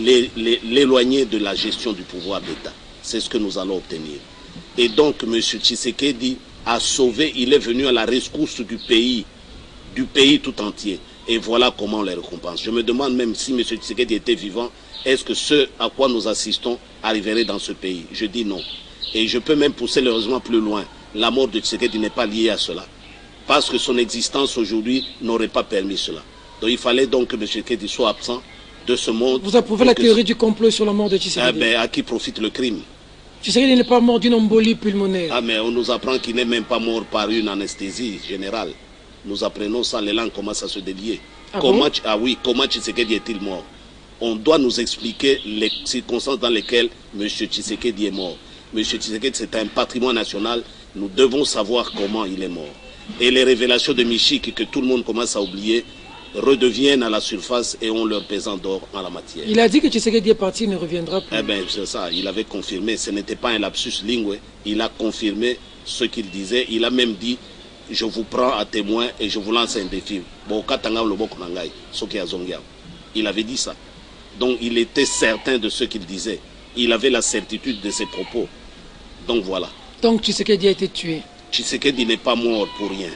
l'éloigner de la gestion du pouvoir d'État. C'est ce que nous allons obtenir. Et donc, M. Tshisekedi a sauvé, il est venu à la rescousse du pays tout entier. Et voilà comment on les récompense. Je me demande même si M. Tshisekedi était vivant, est-ce que ce à quoi nous assistons arriverait dans ce pays? Je dis non. Et je peux même pousser heureusement plus loin. La mort de Tshisekedi n'est pas liée à cela. Parce que son existence aujourd'hui n'aurait pas permis cela. Donc il fallait donc que M. Tshisekedi soit absent de ce monde. Vous approuvez la théorie du complot sur la mort de Tshisekedi? À qui profite le crime? Tshisekedi n'est pas mort d'une embolie pulmonaire. Ah mais on nous apprend qu'il n'est même pas mort par une anesthésie générale. Nous apprenons ça, les langues commencent à se délier. Comment Tshisekedi est-il mort? On doit nous expliquer les circonstances dans lesquelles M. Tshisekedi est mort. M. Tshisekedi, c'est un patrimoine national. Nous devons savoir comment il est mort. Et les révélations de Michik, que tout le monde commence à oublier, redeviennent à la surface et ont leur pesant d'or en la matière. Il a dit que Tshisekedi est parti, il ne reviendra plus. Eh bien, c'est ça, il avait confirmé. Ce n'était pas un lapsus lingue. Il a confirmé ce qu'il disait. Il a même dit, je vous prends à témoin et je vous lance un défi. Il avait dit ça. Donc il était certain de ce qu'il disait. Il avait la certitude de ses propos. Donc voilà. Donc Tshisekedi a été tué. Tshisekedi n'est pas mort pour rien.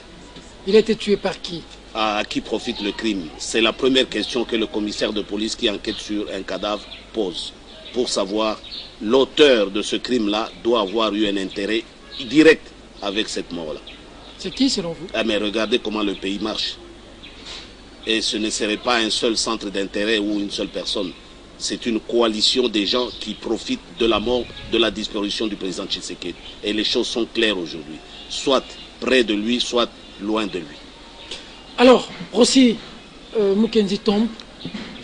Il a été tué par qui? À qui profite le crime? C'est la première question que le commissaire de police qui enquête sur un cadavre pose. Pour savoir, l'auteur de ce crime-là doit avoir eu un intérêt direct avec cette mort-là. C'est qui selon vous? Ah, mais regardez comment le pays marche. Et ce ne serait pas un seul centre d'intérêt ou une seule personne. C'est une coalition des gens qui profitent de la mort, de la disparition du président Tshisekedi. Et les choses sont claires aujourd'hui. Soit près de lui, soit loin de lui. Alors, Rossi Mukendi tombe.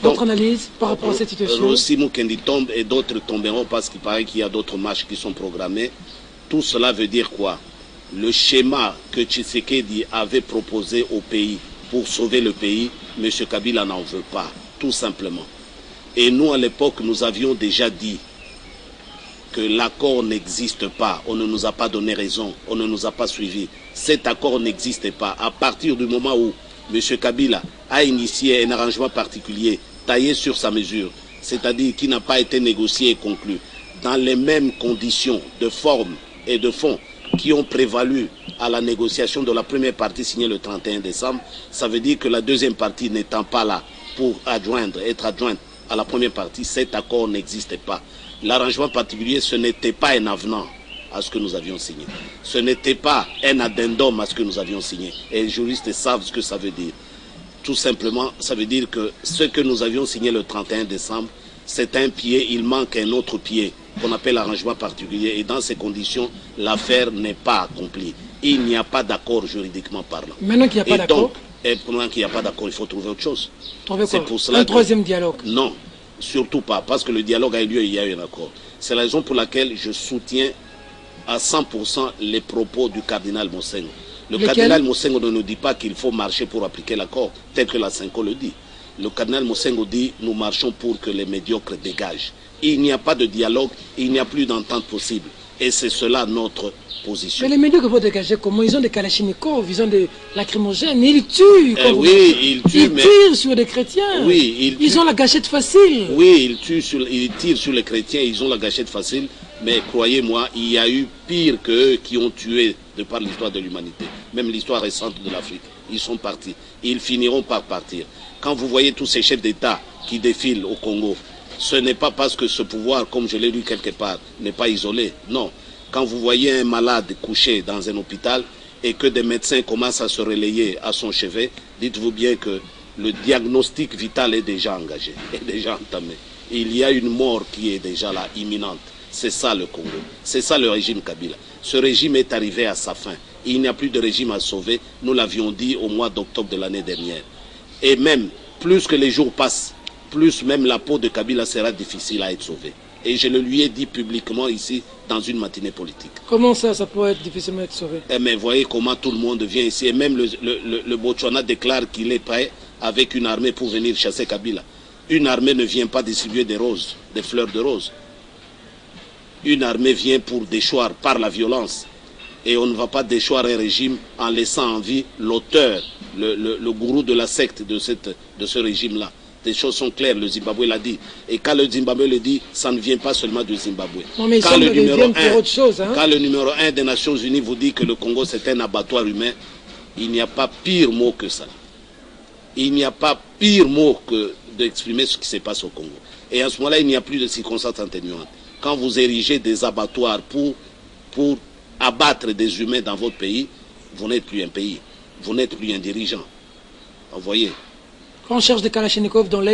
Votre analyse par rapport à cette situation? Rossi Mukendi tombe et d'autres tomberont parce qu'il paraît qu'il y a d'autres matchs qui sont programmés. Tout cela veut dire quoi? Le schéma que Tshisekedi avait proposé au pays pour sauver le pays, M. Kabila n'en veut pas, tout simplement. Et nous, à l'époque, nous avions déjà dit que l'accord n'existe pas. On ne nous a pas donné raison, on ne nous a pas suivis. Cet accord n'existait pas. À partir du moment où M. Kabila a initié un arrangement particulier, taillé sur sa mesure, c'est-à-dire qui n'a pas été négocié et conclu, dans les mêmes conditions de forme et de fond qui ont prévalu à la négociation de la première partie signée le 31 décembre, ça veut dire que la deuxième partie n'étant pas là pour être adjointe à la première partie, cet accord n'existait pas. L'arrangement particulier, ce n'était pas un avenant à ce que nous avions signé. Ce n'était pas un addendum à ce que nous avions signé. Et les juristes savent ce que ça veut dire. Tout simplement, ça veut dire que ce que nous avions signé le 31 décembre, c'est un pied, il manque un autre pied qu'on appelle arrangement particulier. Et dans ces conditions, l'affaire n'est pas accomplie. Il n'y a pas d'accord juridiquement parlant. Maintenant qu'il n'y a pas d'accord? Et pendant qu'il n'y a pas d'accord, il faut trouver autre chose. Trouver quoi? Pour cela un troisième dialogue? Non, surtout pas, parce que le dialogue a eu lieu et il y a eu un accord. C'est la raison pour laquelle je soutiens à 100% les propos du cardinal Monsengo. Le cardinal Monsengo ne nous dit pas qu'il faut marcher pour appliquer l'accord, tel que la Cinco le dit. Le cardinal Monsengo dit nous marchons pour que les médiocres dégagent. Il n'y a pas de dialogue, il n'y a plus d'entente possible. Et c'est cela notre position. Mais les médiocres vont dégager comment? Ils ont des kalachnikovs, ils ont des lacrymogènes, ils tuent. Oui, ils tuent, ils tirent sur des chrétiens. Oui, ils ont la gâchette facile. Oui, ils tirent sur les chrétiens, ils ont la gâchette facile. Mais croyez-moi, il y a eu pire qu'eux qui ont tué de par l'histoire de l'humanité. Même l'histoire récente de l'Afrique. Ils sont partis. Ils finiront par partir. Quand vous voyez tous ces chefs d'État qui défilent au Congo, ce n'est pas parce que ce pouvoir, comme je l'ai lu quelque part, n'est pas isolé. Non. Quand vous voyez un malade couché dans un hôpital et que des médecins commencent à se relayer à son chevet, dites-vous bien que le diagnostic vital est déjà engagé, est déjà entamé. Il y a une mort qui est déjà là, imminente. C'est ça le Congo. C'est ça le régime Kabila. Ce régime est arrivé à sa fin. Il n'y a plus de régime à sauver. Nous l'avions dit au mois d'octobre de l'année dernière. Et même, plus que les jours passent, plus même la peau de Kabila sera difficile à être sauvée. Et je le lui ai dit publiquement ici, dans une matinée politique. Comment ça pourrait être difficilement être sauvé? Mais voyez comment tout le monde vient ici. Et même le Botswana déclare qu'il est prêt avec une armée pour venir chasser Kabila. Une armée ne vient pas distribuer des roses, des fleurs de roses. Une armée vient pour déchoir par la violence. Et on ne va pas déchoir un régime en laissant en vie l'auteur, le gourou de la secte de ce régime-là. Les choses sont claires, le Zimbabwe l'a dit. Et quand le Zimbabwe le dit, ça ne vient pas seulement du Zimbabwe. Non, mais quand, le numéro 1, pour autre chose, hein. Quand le numéro 1 des Nations Unies vous dit que le Congo c'est un abattoir humain, il n'y a pas pire mot que ça. Il n'y a pas pire mot que d'exprimer ce qui se passe au Congo. Et à ce moment-là, il n'y a plus de circonstances atténuantes. Quand vous érigez des abattoirs pour abattre des humains dans votre pays, vous n'êtes plus un pays. Vous n'êtes plus un dirigeant. Vous voyez. Quand on cherche des Kalachnikov dans l'Est,